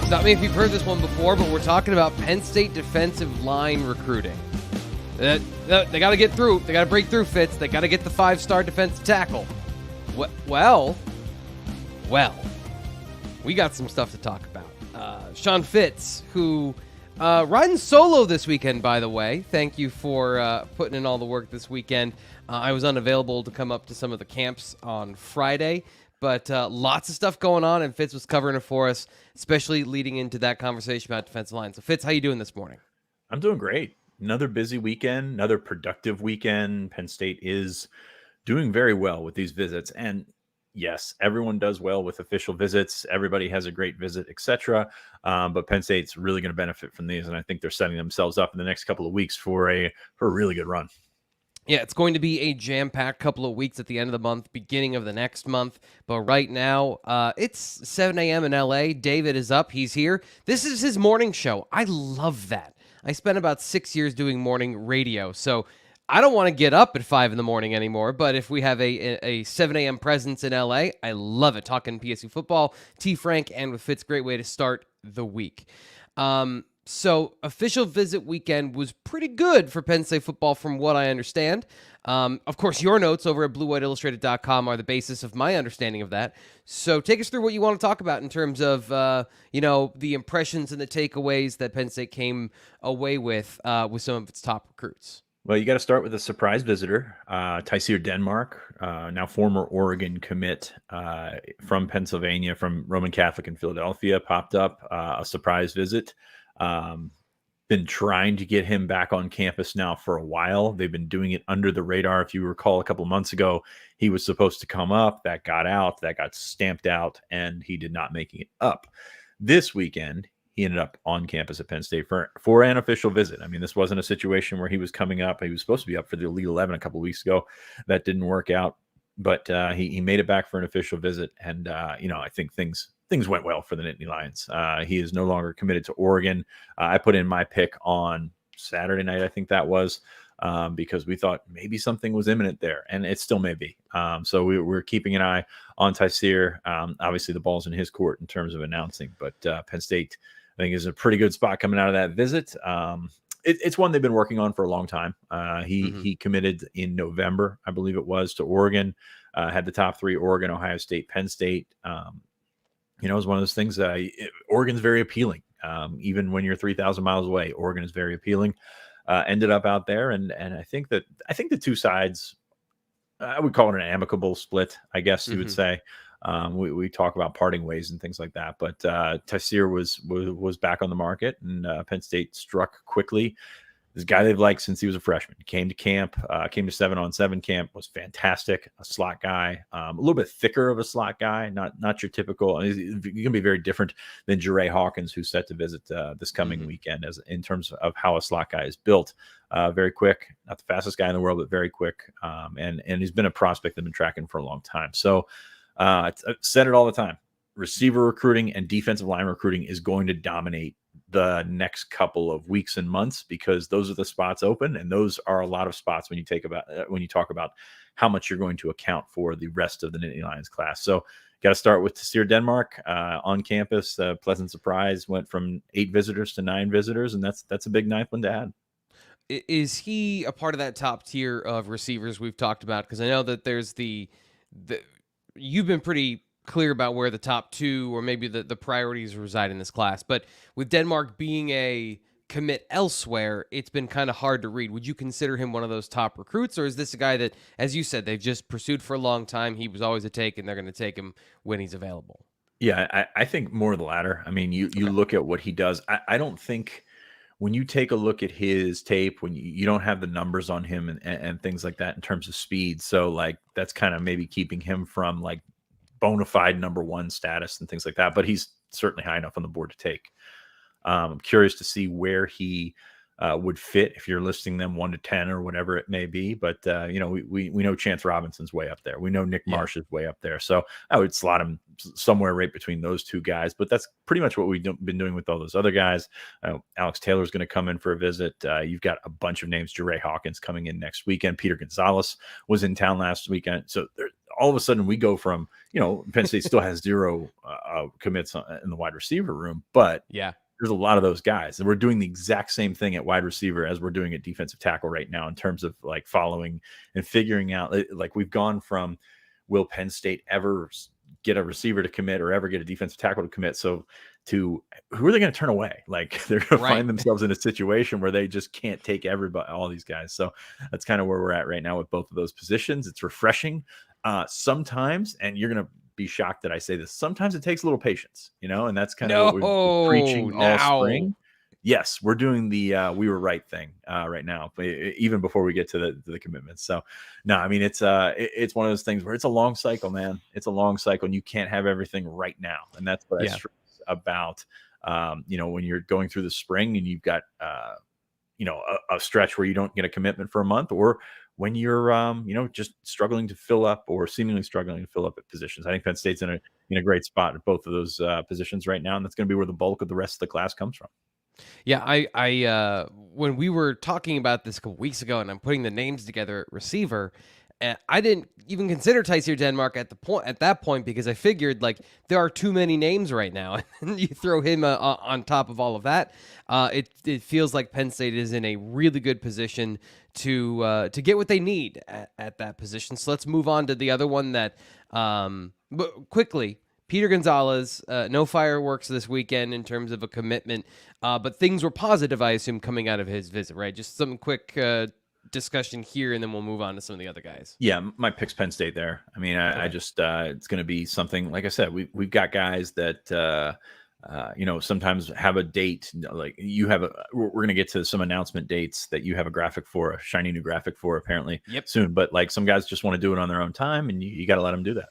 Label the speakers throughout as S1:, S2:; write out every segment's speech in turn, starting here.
S1: I mean, if you've heard this one before, but we're talking about Penn State defensive line recruiting. They got to get through. They got to break through, Fitz. They got to get the 5-star defensive tackle. Well, we got some stuff to talk about. Sean Fitz, who riding solo this weekend, by the way. Thank you for putting in all the work this weekend. I was unavailable to come up to some of the camps on Friday. But lots of stuff going on, and Fitz was covering it for us, especially leading into that conversation about defensive line. So, Fitz, how you doing this morning?
S2: I'm doing great. Another busy weekend, another productive weekend. Penn State is doing very well with these visits. And yes, everyone does well with official visits. Everybody has a great visit, etc. But Penn State's really going to benefit from these, and I think they're setting themselves up in the next couple of weeks for a really good run.
S1: Yeah, it's going to be a jam-packed couple of weeks at the end of the month, beginning of the next month. But right now, it's 7 a.m. in L.A. David is up. He's here. This is his morning show. I love that. I spent about 6 years doing morning radio, so I don't want to get up at 5 in the morning anymore. But if we have a 7 a.m. presence in L.A., I love it. Talking PSU football, T. Frank, and with Fitz, great way to start the week. So official visit weekend was pretty good for Penn State football from what I understand. Of course, your notes over at BlueWhiteIllustrated.com are the basis of my understanding of that. So take us through what you want to talk about in terms of, the impressions and the takeaways that Penn State came away with some of its top recruits.
S2: Well, you got to start with a surprise visitor, Sear Denmark, now former Oregon commit from Pennsylvania, from Roman Catholic in Philadelphia, popped up, a surprise visit. Been trying to get him back on campus now for a while. They've been doing it under the radar. If you recall, a couple of months ago, he was supposed to come up. That got out. That got stamped out, and he did not make it up. This weekend, he ended up on campus at Penn State for an official visit. I mean, this wasn't a situation where he was coming up. He was supposed to be up for the Elite 11 a couple of weeks ago. That didn't work out, but he made it back for an official visit, and I think things went well for the Nittany Lions. He is no longer committed to Oregon. I put in my pick on Saturday night, I think that was, because we thought maybe something was imminent there, and it still may be. So we're keeping an eye on Sear. Obviously, the ball's in his court in terms of announcing, but Penn State, I think, is a pretty good spot coming out of that visit. It's one they've been working on for a long time. He committed in November, I believe it was, to Oregon, had the top three: Oregon, Ohio State, Penn State. It was one of those things. Oregon's very appealing. Even when you're 3,000 miles away, Oregon is very appealing. Ended up out there, and I think the two sides, I would call it an amicable split, I guess you would say. We talk about parting ways and things like that, but Sear was back on the market, and Penn State struck quickly. This guy they've liked since he was a freshman. Came to camp, came to 7-on-7 camp, was fantastic. A slot guy, a little bit thicker of a slot guy, not your typical. He's going to be very different than Jure Hawkins, who's set to visit this coming weekend, as in terms of how a slot guy is built. Very quick, not the fastest guy in the world, but very quick. And he's been a prospect they've been tracking for a long time. So I've said it all the time. Receiver recruiting and defensive line recruiting is going to dominate the next couple of weeks and months, because those are the spots open, and those are a lot of spots when you talk about how much you're going to account for the rest of the Nittany Lions class. So got to start with Sear Denmark on campus. Pleasant surprise, went from 8 visitors to 9 visitors, and that's a big ninth one to add.
S1: Is he a part of that top tier of receivers we've talked about? Because I know that there's you've been pretty clear about where the top 2 or maybe the priorities reside in this class. But with Denmark being a commit elsewhere, it's been kind of hard to read. Would you consider him one of those top recruits, or is this a guy that, as you said, they've just pursued for a long time? He was always a take, and they're going to take him when he's available.
S2: Yeah, I think more of the latter. I mean, you look at what he does. I don't think when you take a look at his tape, when you don't have the numbers on him and things like that in terms of speed. So like that's kind of maybe keeping him from like bona fide number 1 status and things like that, but he's certainly high enough on the board to take. I'm curious to see where he would fit if you're listing them 1 to 10 or whatever it may be. But we know Chance Robinson's way up there. We know Nick Marsh is way up there. So I would slot him somewhere right between those 2 guys. But that's pretty much what we've been doing with all those other guys. Alex Taylor's going to come in for a visit. You've got a bunch of names. Jure Hawkins coming in next weekend. Peter Gonzalez was in town last weekend. So all of a sudden we go from, Penn State still has 0 commits in the wide receiver room, but
S1: Yeah.
S2: there's a lot of those guys, and we're doing the exact same thing at wide receiver as we're doing at defensive tackle right now in terms of like following and figuring out. Like we've gone from, will Penn State ever get a receiver to commit or ever get a defensive tackle to commit? So to who are they going to turn away? Like they're going to find themselves in a situation where they just can't take everybody, all these guys. So that's kind of where we're at right now with both of those positions. It's refreshing sometimes, and you're going to be shocked that I say this. Sometimes it takes a little patience, and that's kind of what we're preaching all spring. Yes, we're doing the we were right thing right now, even before we get to the commitments. So, no, I mean, it's one of those things where it's a long cycle, man. It's a long cycle, and you can't have everything right now. And that's what I stress about, when you're going through the spring and you've got, a stretch where you don't get a commitment for a month, or when you're, just struggling to fill up or seemingly struggling to fill up at positions. I think Penn State's in a great spot at both of those positions right now, and that's going to be where the bulk of the rest of the class comes from.
S1: Yeah, I when we were talking about this a couple weeks ago, and I'm putting the names together at receiver, I didn't even consider Sear Denmark at that point because I figured like there are too many names right now, and you throw him on top of all of that. It feels like Penn State is in a really good position to get what they need at that position. So let's move on to the other one that quickly. Peter Gonzalez, no fireworks this weekend in terms of a commitment, but things were positive, I assume, coming out of his visit, right? Just some quick discussion here, and then we'll move on to some of the other guys.
S2: Yeah, my pick's Penn State there. I mean, I just it's going to be something, like I said, we've got guys that, sometimes have a date. Like we're going to get to some announcement dates that you have a graphic for, a shiny new graphic for apparently soon. But like some guys just want to do it on their own time, and you got to let them do that.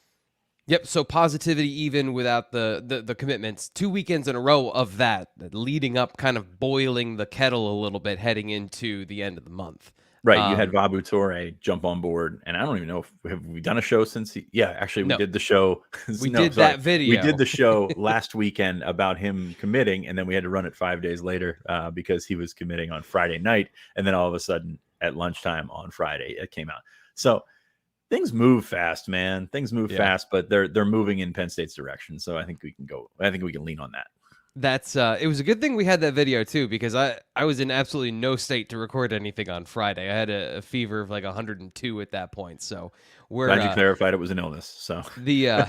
S1: Yep. So positivity, even without the commitments, 2 weekends in a row of that leading up, kind of boiling the kettle a little bit heading into the end of the month.
S2: Right. You had Vabu Torre jump on board, and I don't even know if have we done a show since actually we did the show.
S1: That video.
S2: We did the show last weekend about him committing, and then we had to run it 5 days later because he was committing on Friday night, and then all of a sudden at lunchtime on Friday it came out. So things move fast, man. Things move fast, but they're moving in Penn State's direction. So I think we can lean on that.
S1: That's it was a good thing we had that video too, because I was in absolutely no state to record anything on Friday. I had a fever of like 102 at that point. So we're
S2: glad you clarified it was an illness. So
S1: the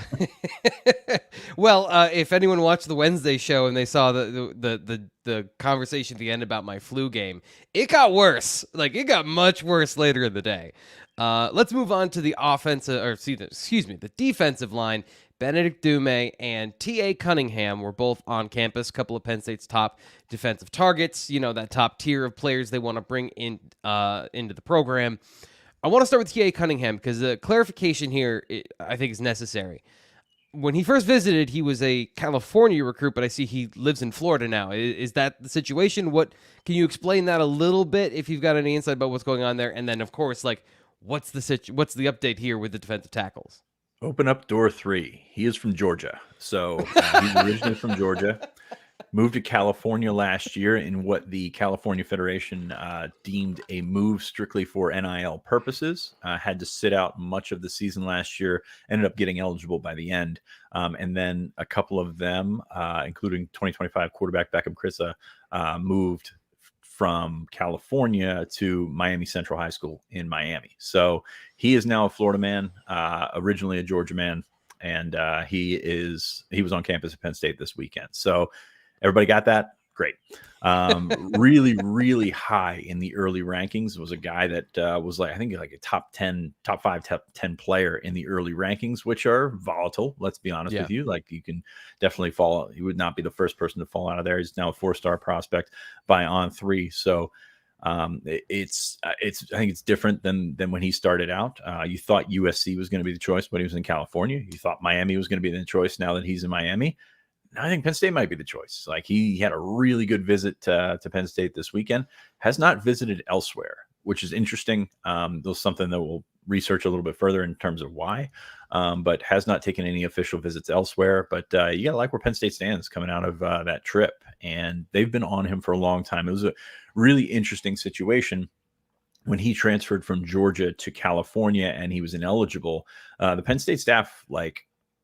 S1: well, if anyone watched the Wednesday show and they saw the conversation at the end about my flu game, it got worse. Like it got much worse later in the day. Let's move on to the the defensive line. Benedict Ume and TA Cunningham were both on campus. A couple of Penn State's top defensive targets. That top tier of players they want to bring in into the program. I want to start with TA Cunningham because the clarification here I think is necessary. When he first visited, he was a California recruit, but I see he lives in Florida now. Is that the situation? Can you explain that a little bit if you've got any insight about what's going on there? And then, of course, what's the update here with the defensive tackles?
S2: Open up door 3. He is from Georgia. So he's originally from Georgia, moved to California last year in what the California Federation deemed a move strictly for NIL purposes. Had to sit out much of the season last year, ended up getting eligible by the end. And then a couple of them, including 2025 quarterback Beckham Krissa, moved from California to Miami Central High School in Miami. So he is now a Florida man, originally a Georgia man, and he was on campus at Penn State this weekend. So everybody got that? Great. Really, really high in the early rankings. Was a guy that was I think a top 5, top 10 player in the early rankings, which are volatile. Let's be honest with you. You can definitely fall. He would not be the first person to fall out of there. He's now a 4-star prospect by On3. So I think it's different than when he started out. You thought USC was going to be the choice when he was in California. You thought Miami was going to be the choice now that he's in Miami. I think Penn State might be the choice. He had a really good visit to Penn State this weekend, has not visited elsewhere, which is interesting. There's something that we'll research a little bit further in terms of why, but has not taken any official visits elsewhere. But you got to like where Penn State stands coming out of that trip. And they've been on him for a long time. It was a really interesting situation when he transferred from Georgia to California and he was ineligible, the Penn State staff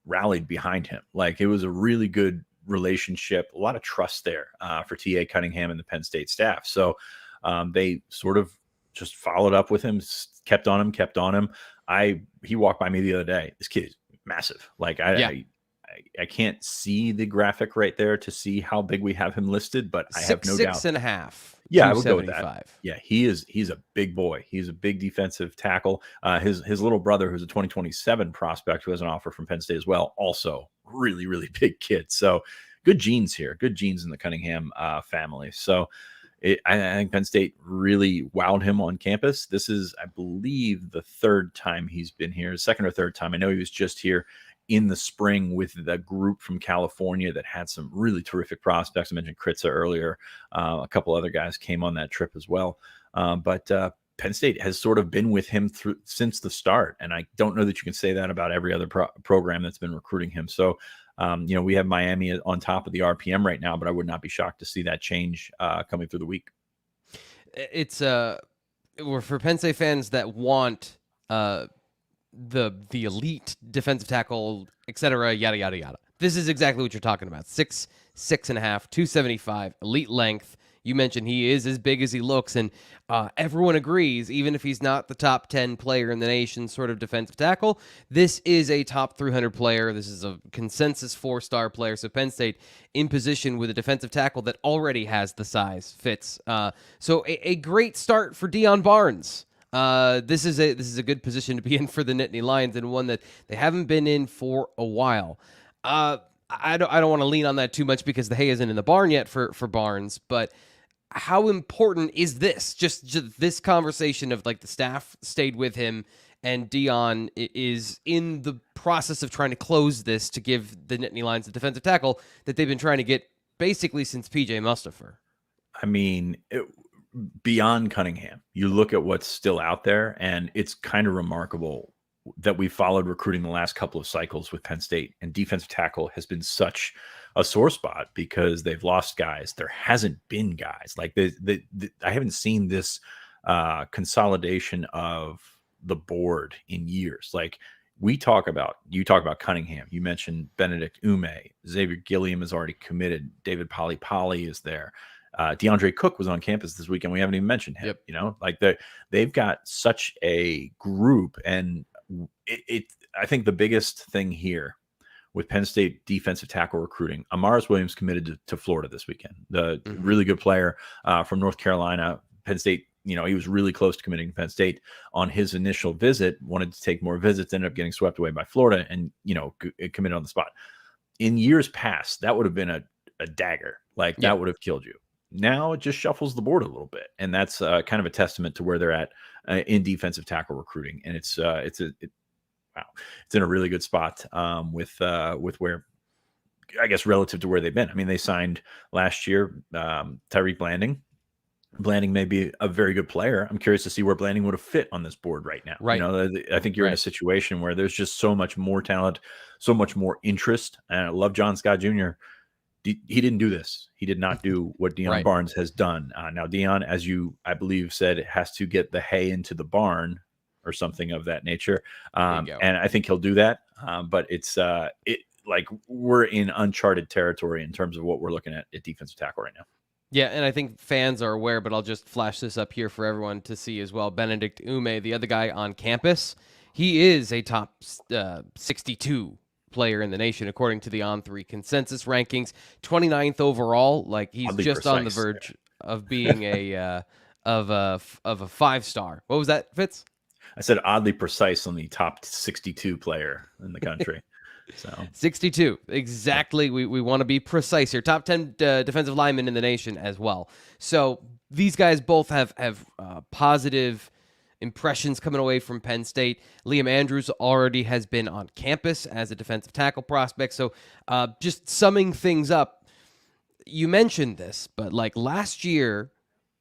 S2: rallied behind him. It was a really good relationship, a lot of trust there for TA Cunningham and the Penn State staff. So they sort of just followed up with him, kept on him. He walked by me the other day. This kid is massive. I can't see the graphic right there to see how big we have him listed, but I have no doubt.
S1: 6'6.5".
S2: Yeah, I would go with that. Yeah, he's a big boy. He's a big defensive tackle. His little brother, who's a 2027 prospect, who has an offer from Penn State as well, also really, really big kid. So good genes here, good genes in the Cunningham family. So I think Penn State really wowed him on campus. This is, I believe, the third time he's been here, second or third time. I know he was just here in the spring with the group from California that had some really terrific prospects. I mentioned Kritza earlier. A couple other guys came on that trip as well. But Penn State has sort of been with him since the start. And I don't know that you can say that about every other program that's been recruiting him. So, we have Miami on top of the RPM right now, but I would not be shocked to see that change coming through the week.
S1: It's for Penn State fans that want the elite defensive tackle, et cetera, yada, yada, yada. This is exactly what you're talking about. 6'6.5", 275, elite length. You mentioned he is as big as he looks, and everyone agrees, even if he's not the top 10 player in the nation sort of defensive tackle, this is a top 300 player. This is a consensus 4-star player. So Penn State in position with a defensive tackle that already has the size, Fitz. So a great start for Dion Barnes. This is a good position to be in for the Nittany Lions, and one that they haven't been in for a while. I don't want to lean on that too much because the hay isn't in the barn yet for Barnes, but how important is this? Just this conversation of the staff stayed with him and Dion is in the process of trying to close this to give the Nittany Lions a defensive tackle that they've been trying to get basically since PJ Mustipher.
S2: I mean, beyond Cunningham, you look at what's still out there, and it's kind of remarkable that we followed recruiting the last couple of cycles with Penn State, and defensive tackle has been such a sore spot because they've lost guys. There hasn't been guys I haven't seen this consolidation of the board in years. You talk about Cunningham. You mentioned Benedict Ume. Xavier Gilliam is already committed. David Poly is there. DeAndre Cook was on campus this weekend. We haven't even mentioned him. Yep. They've got such a group, and I think the biggest thing here with Penn State defensive tackle recruiting, Amaris Williams committed to Florida this weekend. The really good player from North Carolina. Penn State, he was really close to committing to Penn State on his initial visit, wanted to take more visits, ended up getting swept away by Florida, and, committed on the spot. In years past, that would have been a dagger. That would have killed you. Now it just shuffles the board a little bit, and that's kind of a testament to where they're at in defensive tackle recruiting. And it's in a really good spot with where, I guess, relative to where they've been. I mean, they signed last year Tyreek Blanding. Blanding may be a very good player. I'm curious to see where Blanding would have fit on this board right now.
S1: Right.
S2: I think you're in a situation where there's just so much more talent, so much more interest. And I love John Scott Jr. He didn't do this. He did not do what Dion Barnes has done. Now, Dion, as you, I believe, said, has to get the hay into the barn or something of that nature. And I think he'll do that. But we're in uncharted territory in terms of what we're looking at defensive tackle right now.
S1: Yeah, and I think fans are aware, but I'll just flash this up here for everyone to see as well. Benedict Ume, the other guy on campus, he is a top 62 player in the nation, according to the On3 consensus rankings. 29th overall. He's oddly just precise, on the verge of being a 5-star. What was that, Fitz?
S2: I said oddly precise on the top 62 player in the country. So
S1: 62, exactly. We want to be precise here. Top 10 defensive linemen in the nation as well. So these guys both have positive impressions coming away from Penn State. Liam Andrews already has been on campus as a defensive tackle prospect. So just summing things up, you mentioned this, but last year,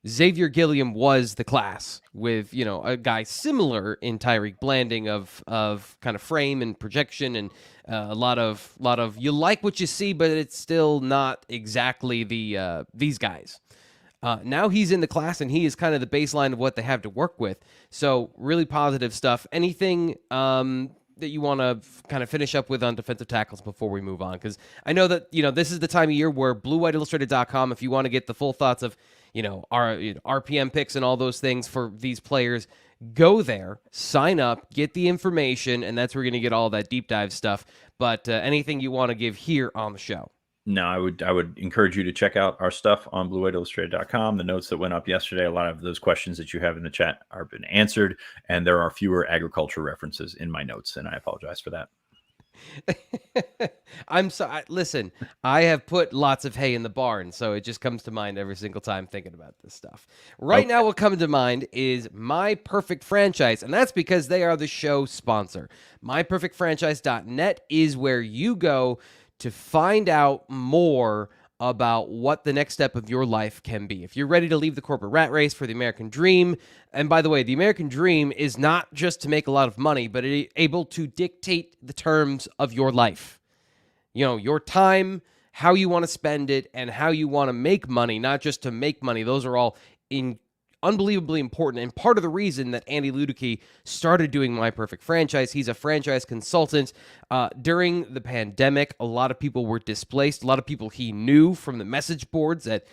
S1: Xavier Gilliam was the class with, a guy similar in Tyreek Blanding of kind of frame and projection and a lot of you like what you see, but it's still not exactly these guys. Now he's in the class, and he is kind of the baseline of what they have to work with. So really positive stuff. Anything that you want to kind of finish up with on defensive tackles before we move on? Because I know that, this is the time of year where BlueWhiteIllustrated.com, if you want to get the full thoughts of, our RPM picks and all those things for these players, go there, sign up, get the information, and that's where you're going to get all that deep dive stuff. But anything you want to give here on the show?
S2: No, I would encourage you to check out our stuff on BlueWhiteIllustrated.com. The notes that went up yesterday, a lot of those questions that you have in the chat are been answered, and there are fewer agriculture references in my notes, and I apologize for that.
S1: I'm sorry. Listen, I have put lots of hay in the barn, so it just comes to mind every single time thinking about this stuff. Right now, what comes to mind is My Perfect Franchise, and that's because they are the show sponsor. MyPerfectFranchise.net is where you go to find out more about what the next step of your life can be. If you're ready to leave the corporate rat race for the American dream, and by the way, the American dream is not just to make a lot of money, but able to dictate the terms of your life. Your time, how you want to spend it, and how you want to make money, not just to make money. Those are all unbelievably important, and part of the reason that Andy Ludicky started doing My Perfect Franchise. He's a franchise consultant. During the pandemic, a lot of people were displaced. A lot of people he knew from the message boards that,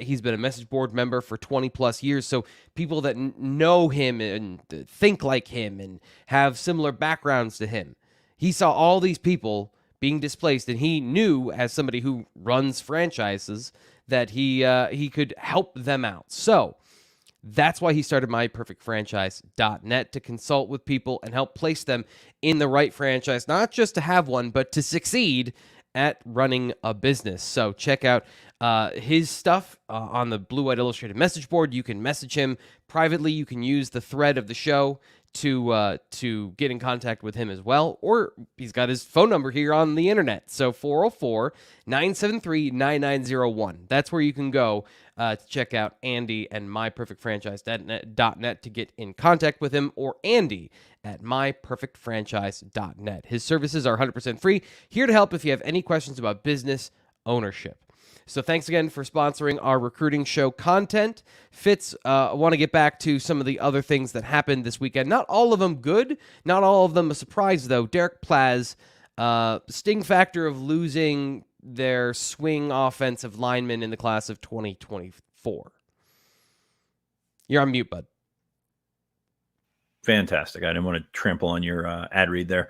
S1: he's been a message board member for 20 plus years. So people that know him and think like him and have similar backgrounds to him. He saw all these people being displaced, and he knew, as somebody who runs franchises, that he could help them out. So that's why he started MyPerfectFranchise.net, to consult with people and help place them in the right franchise, not just to have one, but to succeed at running a business. So check out his stuff on the Blue White Illustrated message board. You can message him privately. You can use the thread of the show to get in contact with him as well, or he's got his phone number here on the internet. So 404-973-9901. That's where you can go to check out Andy and MyPerfectFranchise.net to get in contact with him, or Andy at MyPerfectFranchise.net. His services are 100% free, here to help if you have any questions about business ownership. So thanks again for sponsoring our recruiting show content. Fitz, I want to get back to some of the other things that happened this weekend. Not all of them good, not all of them a surprise, though. Derek Plasz, sting factor of losing their swing offensive lineman in the class of 2024. You're on mute, bud.
S2: Fantastic. I didn't want to trample on your ad read there.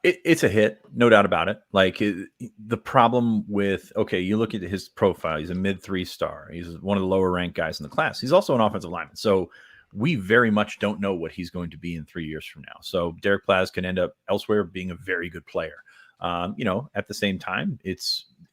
S2: It's a hit, no doubt about it. The problem with, you look at his profile, he's a mid 3-star. He's one of the lower ranked guys in the class. He's also an offensive lineman. So we very much don't know what he's going to be in 3 years from now. So Derek Plasz can end up elsewhere being a very good player. At the same time, I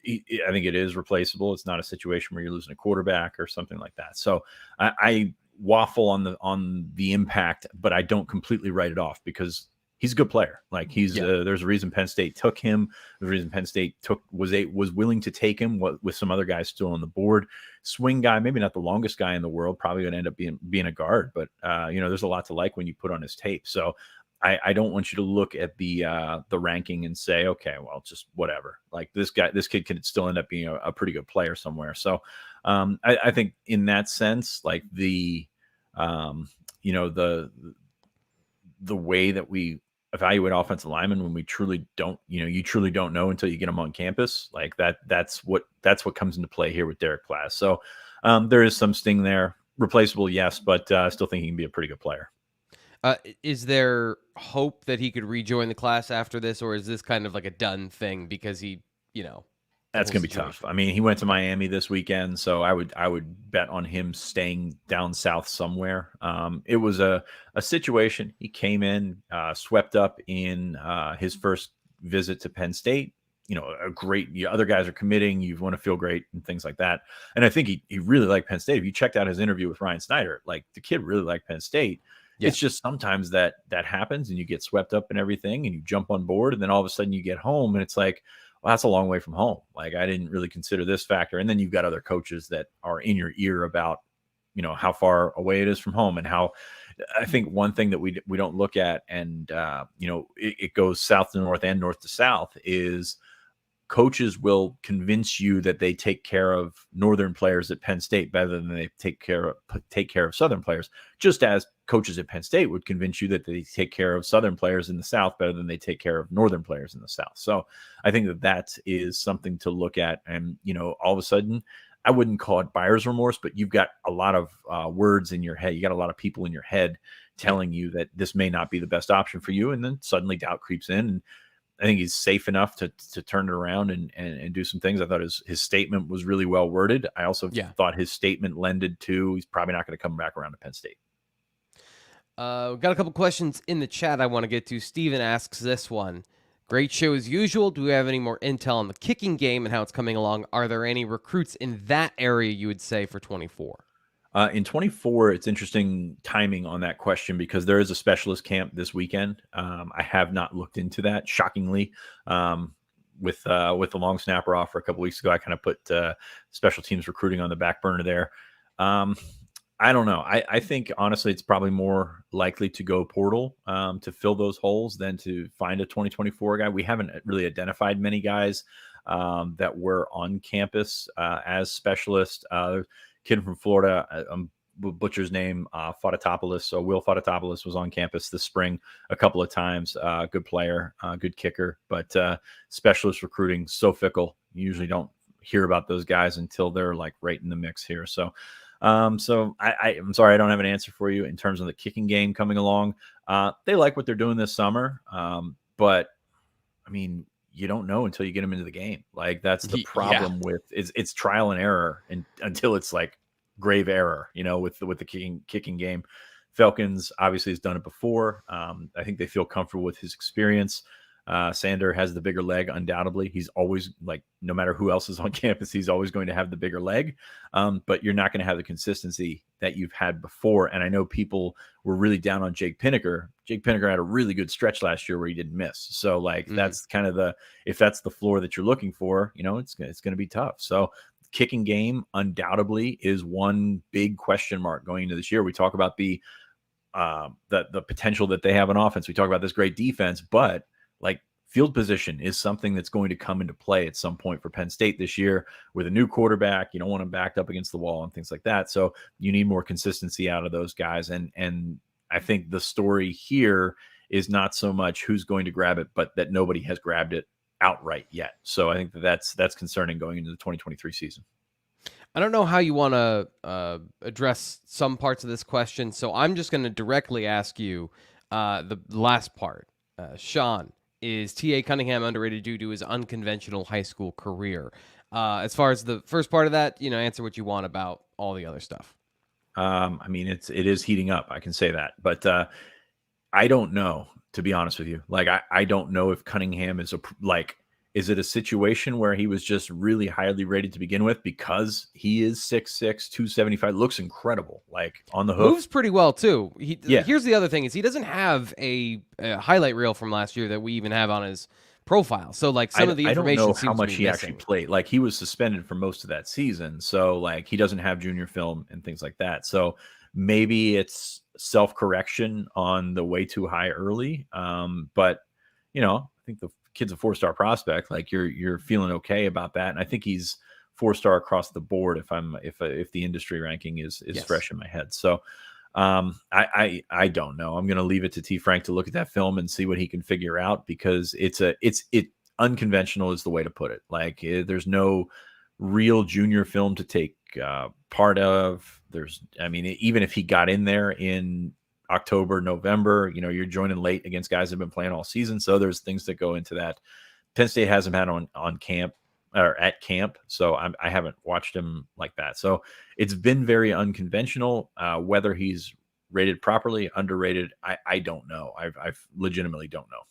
S2: think it is replaceable. It's not a situation where you're losing a quarterback or something like that. So I waffle on the impact, but I don't completely write it off, because he's a good player. There's a reason Penn State took him. The reason Penn State was willing to take him with some other guys still on the board. Swing guy, maybe not the longest guy in the world, probably going to end up being a guard, but there's a lot to like when you put on his tape. So I don't want you to look at the ranking and say, okay, well, just whatever. This kid could still end up being a pretty good player somewhere. So I think in that sense, the way that we evaluate offensive linemen, when we truly don't, you truly don't know until you get them on campus, that's what comes into play here with Derek Plasz. So there is some sting there. Replaceable, yes, but I still think he can be a pretty good player.
S1: Is there hope that he could rejoin the class after this, or is this kind of like a done thing because he,
S2: that's going to be tough. I mean, he went to Miami this weekend, so I would bet on him staying down south somewhere. It was a situation. He came in, swept up in his first visit to Penn State. Other guys are committing. You want to feel great and things like that. And I think he really liked Penn State. If you checked out his interview with Ryan Snyder, the kid really liked Penn State. Yeah. It's just sometimes that happens and you get swept up in everything and you jump on board, and then all of a sudden you get home and it's like, well, that's a long way from home. I didn't really consider this factor. And then you've got other coaches that are in your ear about, how far away it is from home, and how I think one thing that we don't look at, and, it goes south to north and north to south, is coaches will convince you that they take care of Northern players at Penn State better than they take care of Southern players, just as coaches at Penn State would convince you that they take care of Southern players in the South better than they take care of Northern players in the South. So I think that is something to look at. And, all of a sudden, I wouldn't call it buyer's remorse, but you've got a lot of words in your head. You got a lot of people in your head telling you that this may not be the best option for you. And then suddenly doubt creeps in. And I think he's safe enough to turn it around and do some things. I thought his statement was really well worded. I also thought his statement lended to he's probably not going to come back around to Penn State.
S1: We've got a couple questions in the chat I want to get to. Steven asks this one. Great show as usual. Do we have any more intel on the kicking game and how it's coming along? Are there any recruits in that area you would say for 24?
S2: In 24, it's interesting timing on that question because there is a specialist camp this weekend. I have not looked into that. Shockingly, with the long snapper offer a couple weeks ago, I kind of put special teams recruiting on the back burner there. I don't know. I think honestly, it's probably more likely to go portal to fill those holes than to find a 2024 guy. We haven't really identified many guys that were on campus as specialists. Kid from Florida, butcher's name, Fotatopoulos. So Will Fotatopoulos was on campus this spring a couple of times. Good player, good kicker, but specialist recruiting so fickle. You usually don't hear about those guys until they're like right in the mix here. So, I'm sorry I don't have an answer for you in terms of the kicking game coming along. They like what they're doing this summer, but I mean, you don't know until you get them into the game. Like that's the problem with it's trial and error until it's like grave error, with the kicking game. Falcons obviously has done it before. I think they feel comfortable with his experience. Sander has the bigger leg, undoubtedly. He's always like, no matter who else is on campus, he's always going to have the bigger leg. But you're not going to have the consistency that you've had before. And I know people were really down on Jake Pinnaker. Jake Pinnaker had a really good stretch last year where he didn't miss. So like, that's kind of if that's the floor that you're looking for, it's going to be tough. So kicking game undoubtedly is one big question mark going into this year. We talk about the potential that they have on offense. We talk about this great defense, but like field position is something that's going to come into play at some point for Penn State this year with a new quarterback. You don't want them backed up against the wall and things like that. So you need more consistency out of those guys. And I think the story here is not so much who's going to grab it, but that nobody has grabbed it outright yet. So I think that's concerning going into the 2023 season.
S1: I don't know how you want to address some parts of this question, so I'm just going to directly ask you the last part. Sean, is TA Cunningham underrated due to his unconventional high school career? As far as the first part of that, answer what you want about all the other stuff.
S2: I mean, it is heating up. I can say that, but I don't know, to be honest with you. Like, I don't know if Cunningham is it a situation where he was just really highly rated to begin with because he is 6'6", 275, looks incredible, like on the hoof.
S1: Moves pretty well too. Here's the other thing is he doesn't have a highlight reel from last year that we even have on his profile. So like some of the information,
S2: I don't know
S1: seems
S2: how
S1: to
S2: much
S1: be
S2: he
S1: missing.
S2: actually played. Like he was suspended for most of that season. So like he doesn't have junior film and things like that. So maybe it's self-correction on the way too high early. But I think the kid's a 4-star prospect. Like you're feeling okay about that. And I think he's 4-star across the board if the industry ranking is yes, fresh in my head. So I don't know. I'm going to leave it to T Frank to look at that film and see what he can figure out, because it's unconventional is the way to put it. Like there's no real junior film to take part of. Even if he got in there in October, November, you're joining late against guys that have been playing all season. So there's things that go into that. Penn State hasn't had on camp or at camp. So I haven't watched him like that. So it's been very unconventional. Whether he's rated properly, underrated, I don't know. I legitimately don't know.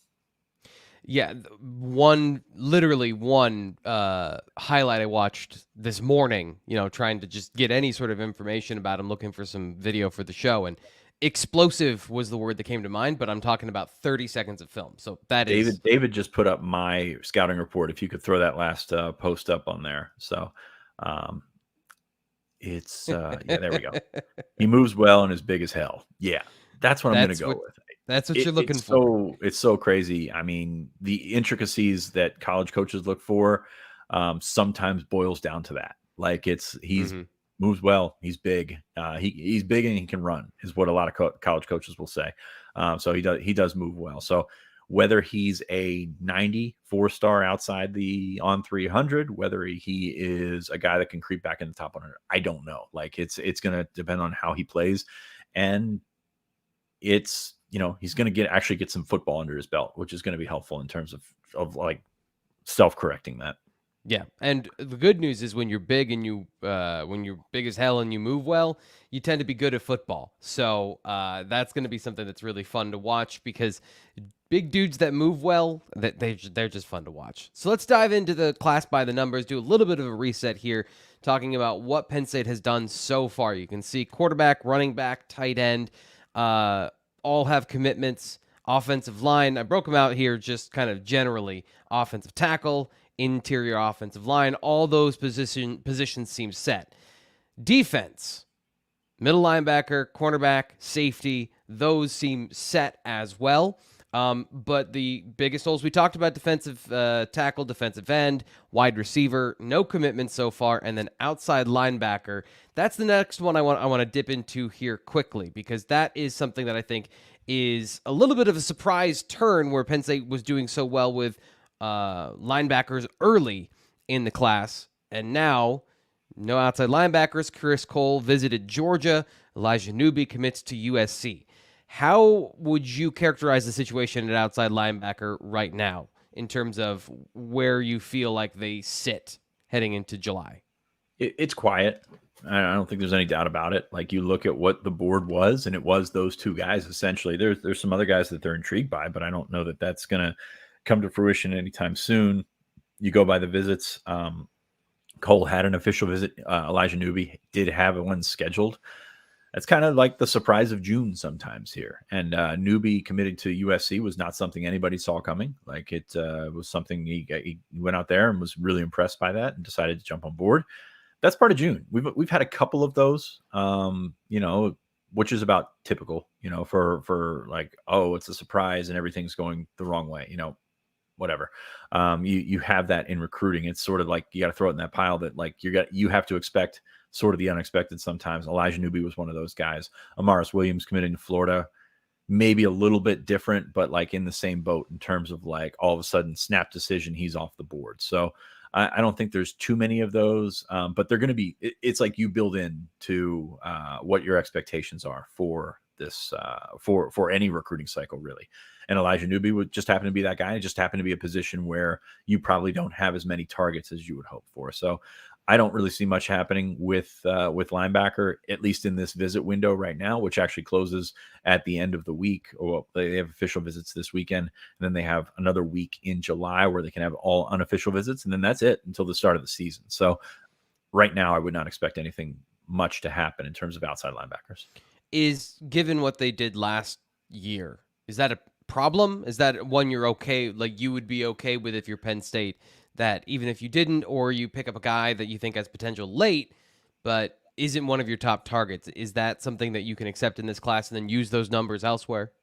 S1: Yeah. Literally one highlight I watched this morning, trying to just get any sort of information about him, looking for some video for the show, and explosive was the word that came to mind, but I'm talking about 30 seconds of film. So David
S2: just put up my scouting report. If you could throw that last post up on there. So there we go. He moves well and is big as hell. Yeah. That's what I'm going to go with.
S1: That's what you're looking
S2: It's
S1: for.
S2: so crazy. I mean, the intricacies that college coaches look for sometimes boils down to that. Like he's
S1: Hmm.
S2: moves well, he's big, he's big and he can run is what a lot of college coaches will say. So he does move well. So whether he's a 94-star outside the on 300, whether he is a guy that can creep back in the top 100, I don't know. Like it's going to depend on how he plays, and it's he's going to actually get some football under his belt, which is going to be helpful in terms of like self-correcting that.
S1: Yeah, and the good news is when you're big and when you're big as hell and you move well, you tend to be good at football. So that's going to be something that's really fun to watch because big dudes that move well, they're just fun to watch. So let's dive into the class by the numbers, do a little bit of a reset here, talking about what Penn State has done so far. You can see quarterback, running back, tight end, all have commitments. Offensive line, I broke them out here just kind of generally. Offensive tackle, interior offensive line, all those positions seem set. Defense, middle linebacker, cornerback, safety, those seem set as well. But the biggest holes we talked about: defensive tackle, defensive end, wide receiver, no commitment so far, and then outside linebacker. That's the next one I want to dip into here quickly, because that is something that I think is a little bit of a surprise turn, where Penn State was doing so well with linebackers early in the class, and now no outside linebackers. Chris Cole visited Georgia. Elijah Newby commits to USC. How would you characterize the situation at outside linebacker right now in terms of where you feel like they sit heading into July?
S2: It's quiet. I don't think there's any doubt about it. Like, you look at what the board was, and it was those two guys essentially. There's some other guys that they're intrigued by, but I don't know that that's going to come to fruition anytime soon. You go by the visits. Cole had an official visit. Elijah Newby did have one scheduled. That's kind of like the surprise of June sometimes here. And Newby committing to USC was not something anybody saw coming. Like, it was something he went out there and was really impressed by that and decided to jump on board. That's part of June. We've had a couple of those, which is about typical, for like, oh, it's a surprise and everything's going the wrong way, whatever. You have that in recruiting. It's sort of like you got to throw it in that pile that, like, you have to expect sort of the unexpected sometimes. Elijah Newby was one of those guys. Amaris Williams committing to Florida, maybe a little bit different, but like in the same boat in terms of, like, all of a sudden snap decision, he's off the board. So I don't think there's too many of those, but they're going to be. It's like you build in to what your expectations are for this, for any recruiting cycle, really. And Elijah Newby would just happen to be that guy. It just happened to be a position where you probably don't have as many targets as you would hope for. So I don't really see much happening with linebacker, at least in this visit window right now, which actually closes at the end of the week. Well, they have official visits this weekend, and then they have another week in July where they can have all unofficial visits, and then that's it until the start of the season. So right now, I would not expect anything much to happen in terms of outside linebackers.
S1: Given what they did last year, is that a problem? Is that one you're okay, like you would be okay with if you're Penn State, that even if you didn't, or you pick up a guy that you think has potential late, but isn't one of your top targets, is that something that you can accept in this class and then use those numbers elsewhere?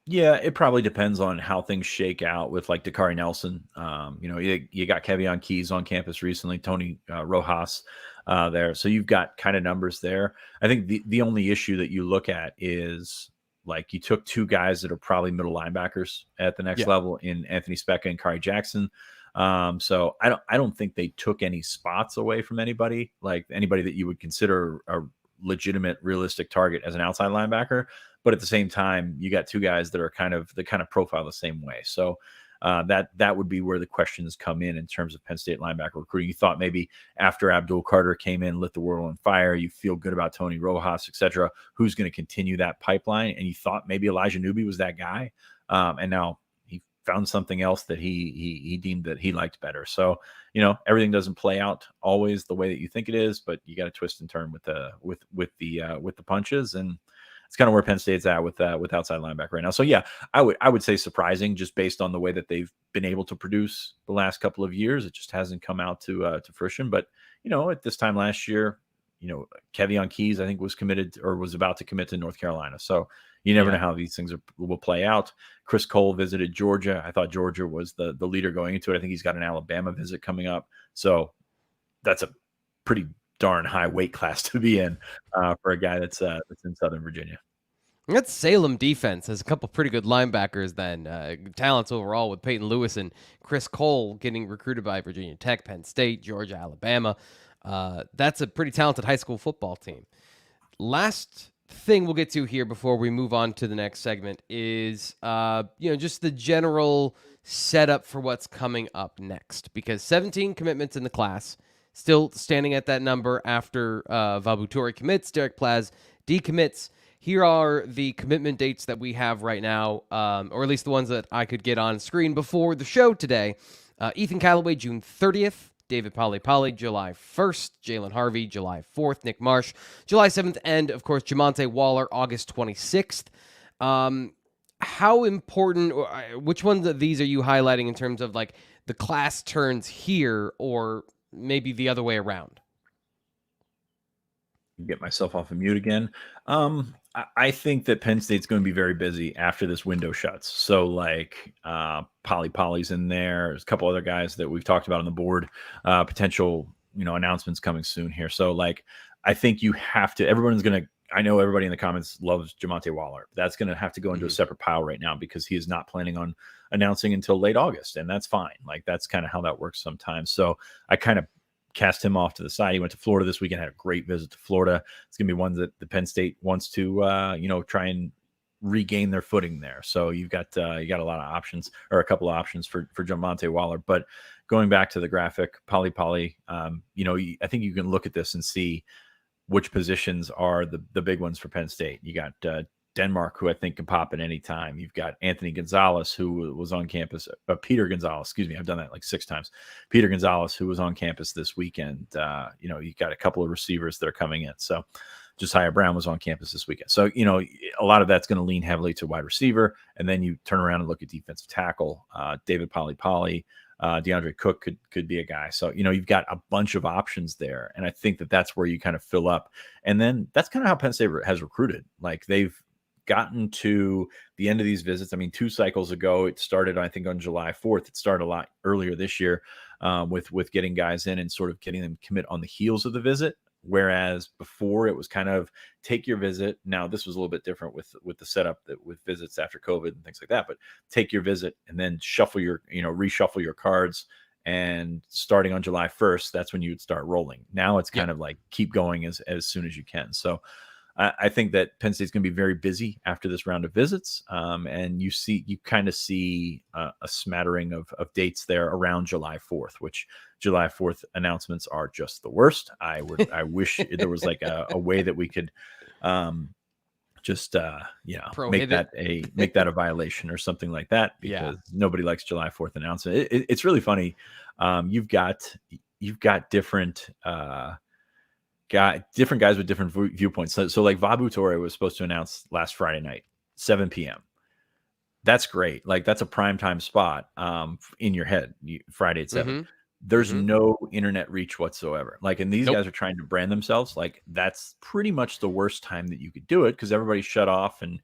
S2: Yeah, it probably depends on how things shake out with, like, Dakari Nelson. You got Kevion Keys on campus recently, Tony Rojas there. So you've got kind of numbers there. I think the only issue that you look at is, like, you took two guys that are probably middle linebackers at the next level in Anthony Specca and Kari Jackson. So I don't think they took any spots away from anybody, like anybody that you would consider a legitimate, realistic target as an outside linebacker. But at the same time, you got two guys that are kind of profile the same way. So that would be where the questions come in terms of Penn State linebacker recruiting. You thought maybe after Abdul Carter came in, lit the world on fire, you feel good about Tony Rojas, etc. Who's going to continue that pipeline? And you thought maybe Elijah Newby was that guy, and now he found something else that he deemed that he liked better. So everything doesn't play out always the way that you think it is, but you got to twist and turn with the punches, and it's kind of where Penn State's at with outside linebacker right now. So yeah, I would say surprising, just based on the way that they've been able to produce the last couple of years. It just hasn't come out to fruition. But at this time last year, Kevion Keys, I think, was committed or was about to commit to North Carolina. So You never know how these things will play out. Chris Cole visited Georgia. I thought Georgia was the leader going into it. I think he's got an Alabama visit coming up. So that's a pretty darn high weight class to be in for a guy that's in Southern Virginia.
S1: That Salem defense has a couple pretty good linebackers then. Talents overall with Peyton Lewis and Chris Cole getting recruited by Virginia Tech, Penn State, Georgia, Alabama. That's a pretty talented high school football team. Last thing we'll get to here before we move on to the next segment is just the general setup for what's coming up next, because 17 commitments in the class, still standing at that number after Vahboo Toure commits, Derek Plasz decommits. Here are the commitment dates that we have right now, or at least the ones that I could get on screen before the show today. Ethan Callaway, June 30th. David Poly, July 1st. Jalen Harvey, July 4th. Nick Marsh, July 7th. And, of course, Jamonte Waller, August 26th. How important, which ones of these are you highlighting in terms of, like, the class turns here or maybe the other way around?
S2: Get myself off of mute again. I think that Penn State's going to be very busy after this window shuts. So like Poly's in there. There's a couple other guys that we've talked about on the board, potential, announcements coming soon here. So like, I think you have to, I know everybody in the comments loves Jamonte Waller. That's going to have to go into a separate pile right now because he is not planning on announcing until late August. And that's fine. Like that's kind of how that works sometimes. So I kind of cast him off to the side. He went to Florida this weekend, had a great visit to Florida. It's going to be one that the Penn State wants to, try and regain their footing there. So you got a lot of options, or a couple of options for Jamonte Waller. But going back to the graphic, Poly, I think you can look at this and see which positions are the big ones for Penn State. You got Denmark, who I think can pop at any time. You've got Anthony Gonzalez, who was on campus. Peter Gonzalez, excuse me. I've done that like 6 times. Peter Gonzalez, who was on campus this weekend. You've got a couple of receivers that are coming in. So Josiah Brown was on campus this weekend. So, a lot of that's going to lean heavily to wide receiver. And then you turn around and look at defensive tackle. David Poly, DeAndre Cook could be a guy. So, you've got a bunch of options there. And I think that's where you kind of fill up. And then that's kind of how Penn State has recruited. Like they've gotten to the end of these visits. I mean, 2 cycles ago, it started, I think, on July 4th. It started a lot earlier this year with getting guys in and sort of getting them commit on the heels of the visit. Whereas before it was kind of take your visit. Now this was a little bit different with the setup with visits after COVID and things like that, but take your visit and then reshuffle your cards. And starting on July 1st, that's when you would start rolling. Now it's kind of like keep going as soon as you can. So I think that Penn State's going to be very busy after this round of visits. And you kind of see a smattering of dates there around July 4th, which July 4th announcements are just the worst. I wish there was like a way that we could make that a violation or something like that, because nobody likes July 4th announcement. It's really funny. You've got different guys with different viewpoints. So like Vahboo Toure was supposed to announce last Friday night, 7 p.m. That's great. Like that's a primetime spot in your head, Friday at 7. There's no internet reach whatsoever. Like, and these guys are trying to brand themselves. Like that's pretty much the worst time that you could do it, because everybody's shut off and,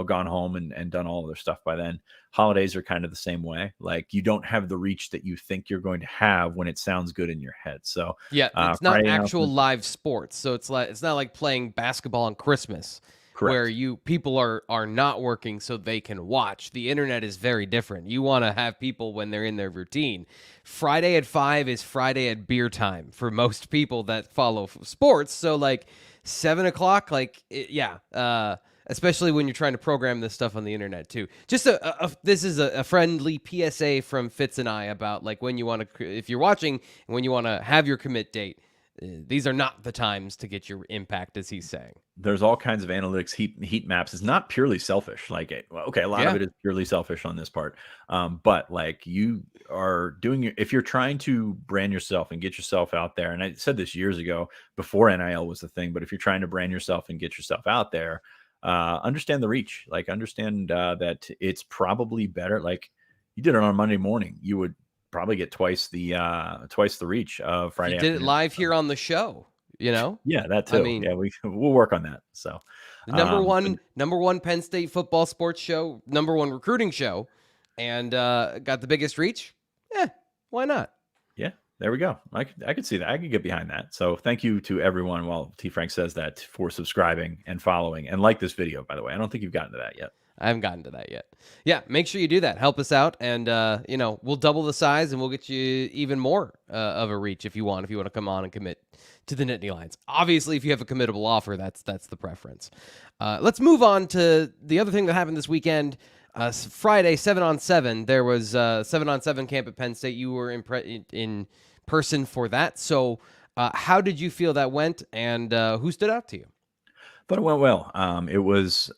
S2: gone home and done all of their stuff by then. Holidays are kind of the same way. Like you don't have the reach that you think you're going to have when it sounds good in your head. So
S1: it's not Friday actual live sports. So it's not like playing basketball on Christmas. Correct. Where people are not working so they can watch. The internet is very different. You want to have people when they're in their routine. Friday at 5 is Friday at beer time for most people that follow sports. So like 7 o'clock, especially when you're trying to program this stuff on the internet too. Just this is a friendly PSA from Fitz and I about like when you want to, if you're watching and when you want to have your commit date. These are not the times to get your impact, as he's saying.
S2: There's all kinds of analytics, heat maps. It's not purely selfish. Like, a lot of it is purely selfish on this part. But like you are doing, if you're trying to brand yourself and get yourself out there, and I said this years ago before NIL was the thing, but if you're trying to brand yourself and get yourself out there, understand the reach. Like, understand that it's probably better. Like, you did it on Monday morning, you would probably get twice the reach of Friday.
S1: You did it live here on the show,
S2: Yeah, that too. I mean, we'll work on that. So
S1: The number one Penn State football sports show, number one recruiting show, and got the biggest reach. Why not?
S2: Yeah, there we go. I could see that. I could get behind that. So thank you to everyone, while T. Frank says that, for subscribing and following and like this video, by the way. I don't think you've gotten to that yet.
S1: I haven't gotten to that yet. Yeah, make sure you do that. Help us out, and we'll double the size, and we'll get you even more of a reach if you want to come on and commit to the Nittany Lions. Obviously, if you have a committable offer, that's the preference. Let's move on to the other thing that happened this weekend. Friday, 7-on-7. There was 7-on-7 camp at Penn State. You were in person for that. So how did you feel that went, and who stood out to you?
S2: But it went well. It was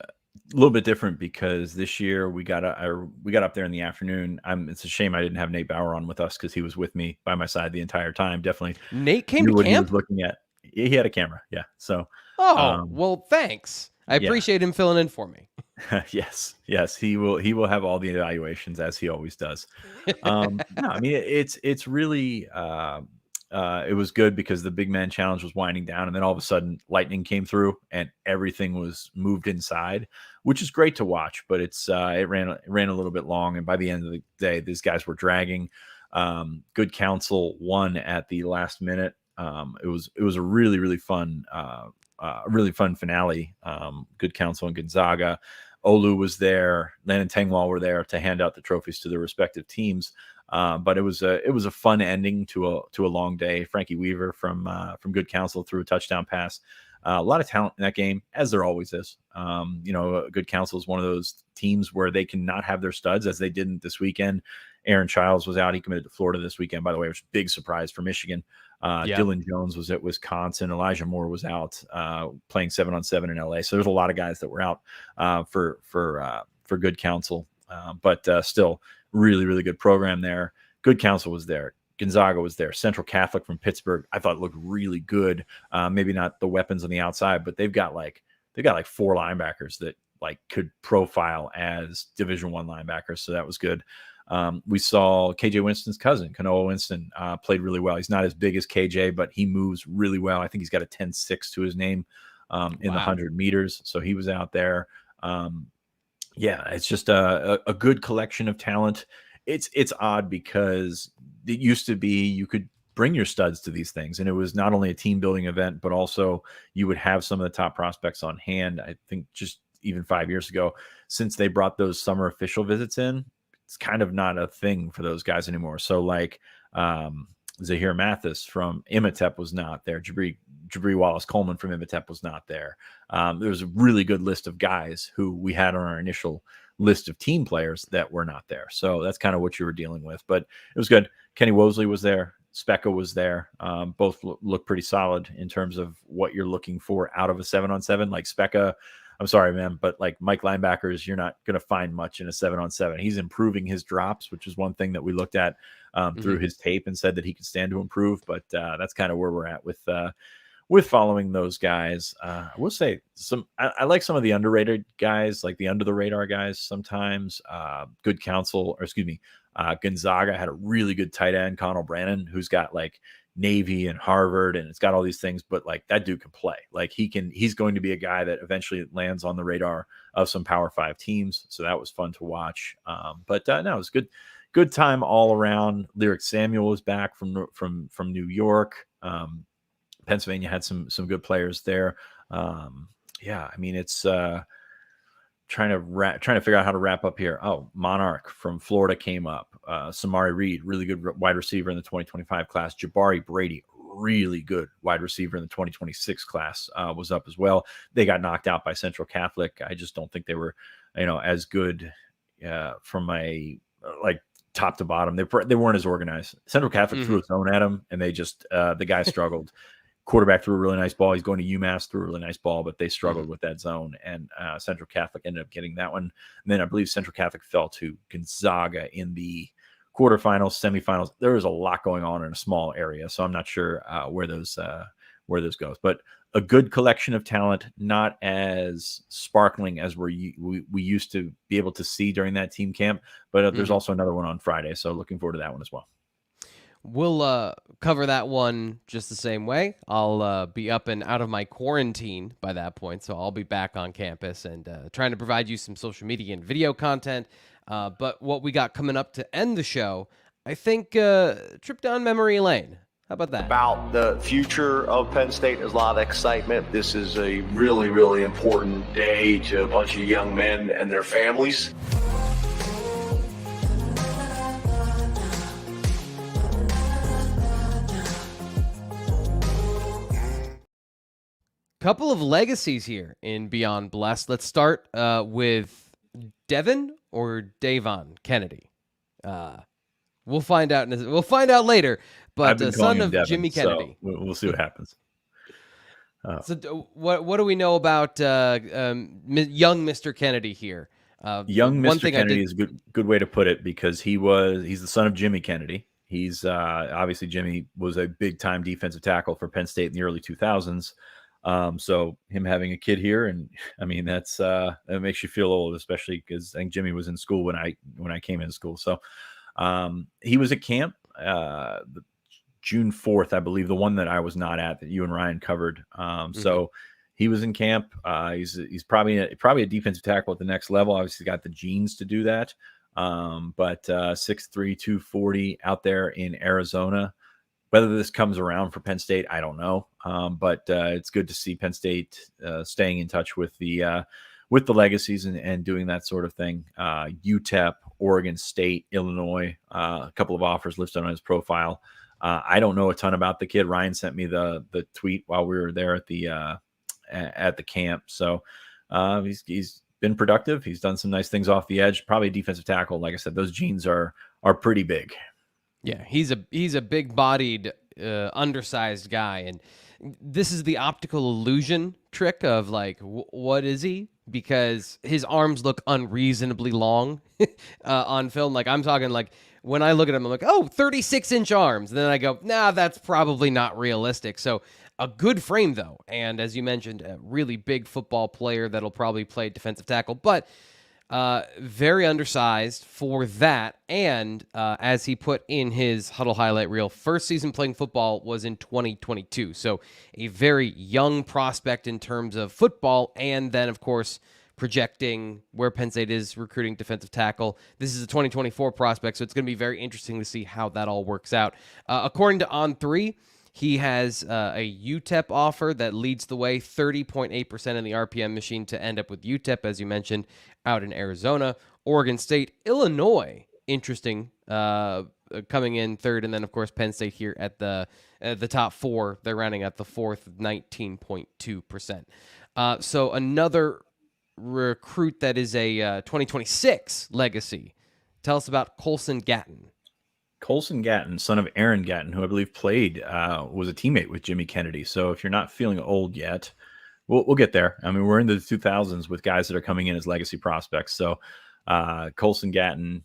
S2: a little bit different because this year we got up there in the afternoon. It's a shame I didn't have Nate Bauer on with us, because he was with me by my side the entire time. Definitely,
S1: Nate came to camp.
S2: He was looking at. He had a camera. Yeah. So.
S1: Well, thanks. I appreciate him filling in for me.
S2: Yes. He will have all the evaluations, as he always does. No, I mean, it's really. It was good because the big man challenge was winding down, and then all of a sudden lightning came through and everything was moved inside, which is great to watch, but it ran a little bit long. And by the end of the day, these guys were dragging. Good Counsel won at the last minute. It was a really, really fun, finale. Good Counsel and Gonzaga. Olu was there. Landon Tengwall were there to hand out the trophies to their respective teams. But it was a fun ending to a long day. Frankie Weaver from Good Counsel threw a touchdown pass. A lot of talent in that game, as there always is. Good Counsel is one of those teams where they cannot have their studs, as they didn't this weekend. Aaron Childs was out. He committed to Florida this weekend, by the way, which was a big surprise for Michigan. Dylan Jones was at Wisconsin. Elijah Moore was out playing 7-on-7 in LA. So there's a lot of guys that were out for Good Counsel. But still, really, really good program there. Good Counsel was there. Gonzaga was there. Central Catholic from Pittsburgh, I thought looked really good. Maybe not the weapons on the outside, but they've got like 4 linebackers that like could profile as Division I linebackers. So that was good. We saw KJ Winston's cousin, Kanoa Winston, played really well. He's not as big as KJ, but he moves really well. I think he's got a 10.6 to his name in the 100 meters. So he was out there. It's just a good collection of talent. It's odd because it used to be you could bring your studs to these things, and it was not only a team building event, but also you would have some of the top prospects on hand. I think just even 5 years ago, since they brought those summer official visits in, it's kind of not a thing for those guys anymore. So like Zahir Mathis from Imatep was not there. Jabri Wallace Coleman from Imatep was not there. There was a really good list of guys who we had on our initial list of team players that were not there. So that's kind of what you were dealing with, but it was good. Kenny Wosley was there. Specca was there. Both look pretty solid in terms of what you're looking for out of a 7-on-7. Like Specca, I'm sorry, man, but like Mike linebackers, you're not going to find much in a 7-on-7. He's improving his drops, which is one thing that we looked at through his tape and said that he could stand to improve. But that's kind of where we're at with following those guys. I will say I like some of the underrated guys, like the under the radar guys. Sometimes Good Counsel, Gonzaga had a really good tight end, Connell Brannon, who's got like Navy and Harvard, and it's got all these things, but like that dude can play. Like he's going to be a guy that eventually lands on the radar of some Power 5 teams. So that was fun to watch. No, it was good time all around. Lyric Samuel was back from New York. Pennsylvania had some good players there. I mean, it's trying to figure out how to wrap up here. Oh, Monarch from Florida came up. Samari Reed, really good wide receiver in the 2025 class. Jabari Brady, really good wide receiver in the 2026 class, was up as well. They got knocked out by Central Catholic. I just don't think they were, as good from a like top to bottom. They weren't as organized. Central Catholic threw a zone at them, and they just the guy struggled. Quarterback threw a really nice ball. He's going to UMass, threw a really nice ball, but they struggled with that zone. And Central Catholic ended up getting that one. And then I believe Central Catholic fell to Gonzaga in the quarterfinals, semifinals. There was a lot going on in a small area, so I'm not sure where those goes. But a good collection of talent, not as sparkling as we used to be able to see during that team camp. But there's also another one on Friday, so looking forward to that one as well.
S1: we'll cover that one just the same way. I'll be up and out of my quarantine by that point, so I'll be back on campus and trying to provide you some social media and video content. But what we got coming up to end the show, I think trip down memory lane. How about that?
S3: About the future of Penn State, there's a lot of excitement. This is a really, really important day to a bunch of young men and their families.
S1: Couple of legacies here in Beyond Blessed. Let's start with Devin or Davon Kennedy. We'll find out. We'll find out later. But the son of
S2: Devin,
S1: Jimmy Kennedy.
S2: So we'll see what happens.
S1: So what do we know about young Mr. Kennedy here?
S2: Young Mr. Kennedy is a good way to put it, because he's the son of Jimmy Kennedy. He's obviously Jimmy was a big time defensive tackle for Penn State in the early 2000s. So him having a kid here, and I mean that makes you feel old, especially because I think Jimmy was in school when I came into school. So he was at camp June 4th, I believe, the one that I was not at, that you and Ryan covered. So he was in camp. He's probably a defensive tackle at the next level. Obviously got the genes to do that. But 6'3", 240 out there in Arizona. Whether this comes around for Penn State, I don't know. But it's good to see Penn State staying in touch with the legacies and doing that sort of thing. UTEP, Oregon State, Illinois, a couple of offers listed on his profile. I don't know a ton about the kid. Ryan sent me the tweet while we were there at the camp. So he's been productive. He's done some nice things off the edge. Probably a defensive tackle. Like I said, those genes are pretty big.
S1: Yeah, he's a big-bodied, undersized guy, and this is the optical illusion trick of like, what is he? Because his arms look unreasonably long on film. Like I'm talking like when I look at him, I'm like, oh, 36-inch arms. And then I go, nah, that's probably not realistic. So a good frame though, and as you mentioned, a really big football player that'll probably play defensive tackle, but very undersized for that. And as he put in his huddle highlight reel, first season playing football was in 2022. So a very young prospect in terms of football. And then, of course, projecting where Penn State is recruiting defensive tackle. This is a 2024 prospect, so it's going to be very interesting to see how that all works out. According to On3, he has a UTEP offer that leads the way, 30.8% in the RPM machine to end up with UTEP, as you mentioned, out in Arizona. Oregon State, Illinois, interesting, coming in third. And then, of course, Penn State here at the top four. They're rounding out the fourth, 19.2%. So another recruit that is a 2026 legacy. Tell us about Colson Gatton.
S2: Colson Gatton, son of Aaron Gatton, who I believe was a teammate with Jimmy Kennedy. So if you're not feeling old yet, we'll get there. I mean, we're into the 2000s with guys that are coming in as legacy prospects. So Colson Gatton,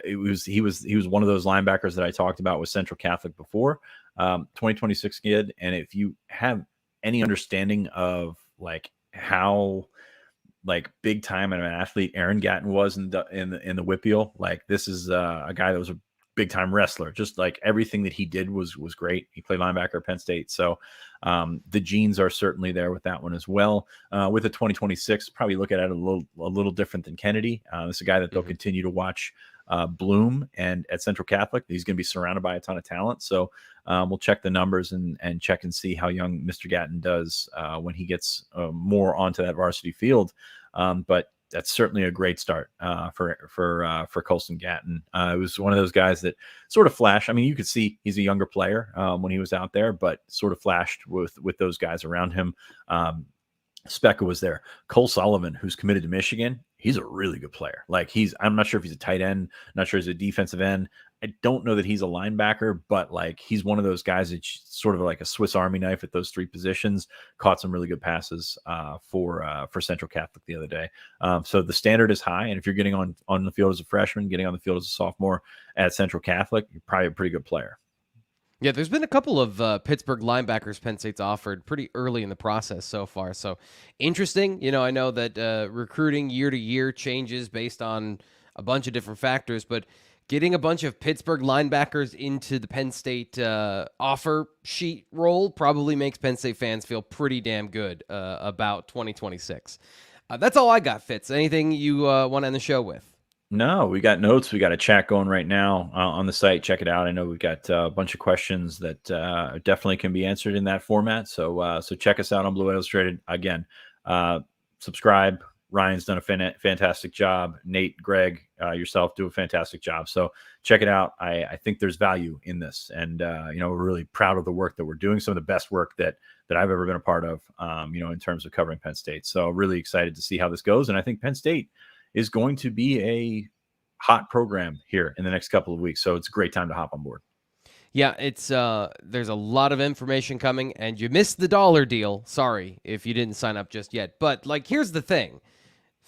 S2: he was one of those linebackers that I talked about with Central Catholic before. 2026 kid, and if you have any understanding of like how like big time of an athlete Aaron Gatton was in the Whippeal, like this is a guy that was a big time wrestler. Just like everything that he did was great. He played linebacker at Penn State. So the genes are certainly there with that one as well. With the 2026, probably look at it a little different than Kennedy. This is a guy that they'll continue to watch bloom, and at Central Catholic, he's going to be surrounded by a ton of talent. So we'll check the numbers and check and see how young Mr. Gatton does when he gets more onto that varsity field. But that's certainly a great start for Colson Gatton. It was one of those guys that sort of flashed. I mean, you could see he's a younger player when he was out there, but sort of flashed with those guys around him. Specca was there. Cole Sullivan, who's committed to Michigan, he's a really good player. Like I'm not sure if he's a tight end, not sure he's a defensive end. I don't know that he's a linebacker, but like he's one of those guys that's sort of like a Swiss Army knife at those three positions. Caught some really good passes for Central Catholic the other day. So the standard is high, and if you're getting on the field as a freshman, getting on the field as a sophomore at Central Catholic, you're probably a pretty good player.
S1: Yeah, there's been a couple of Pittsburgh linebackers Penn State's offered pretty early in the process so far. So interesting. You know, I know that recruiting year to year changes based on a bunch of different factors, but getting a bunch of Pittsburgh linebackers into the Penn State offer sheet role probably makes Penn State fans feel pretty damn good about 2026. That's all I got, Fitz. Anything you want to end the show with?
S2: No, we got notes. We got a chat going right now on the site. Check it out. I know we've got a bunch of questions that definitely can be answered in that format. So check us out on Blue Illustrated. Again, subscribe. Ryan's done a fantastic job. Nate, Greg, yourself do a fantastic job. So check it out. I think there's value in this. And, we're really proud of the work that we're doing. Some of the best work that I've ever been a part of, in terms of covering Penn State. So really excited to see how this goes. And I think Penn State is going to be a hot program here in the next couple of weeks. So it's a great time to hop on board.
S1: Yeah, it's there's a lot of information coming, and you missed the dollar deal. Sorry if you didn't sign up just yet. But, here's the thing.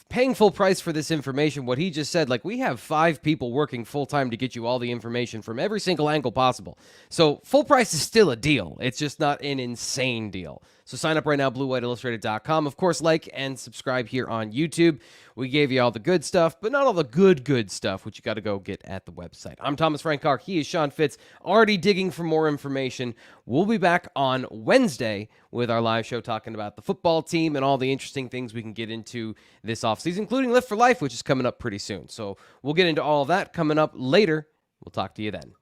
S1: Paying full price for this information, what he just said, we have 5 people working full-time to get you all the information from every single angle possible. So full price is still a deal. It's just not an insane deal. So sign up right now, BlueWhiteIllustrated.com. Of course, like and subscribe here on YouTube. We gave you all the good stuff, but not all the good stuff, which you got to go get at the website. I'm Thomas Frank Carr. He is Sean Fitz, already digging for more information. We'll be back on Wednesday with our live show talking about the football team and all the interesting things we can get into this offseason, including Lift for Life, which is coming up pretty soon. So we'll get into all of that coming up later. We'll talk to you then.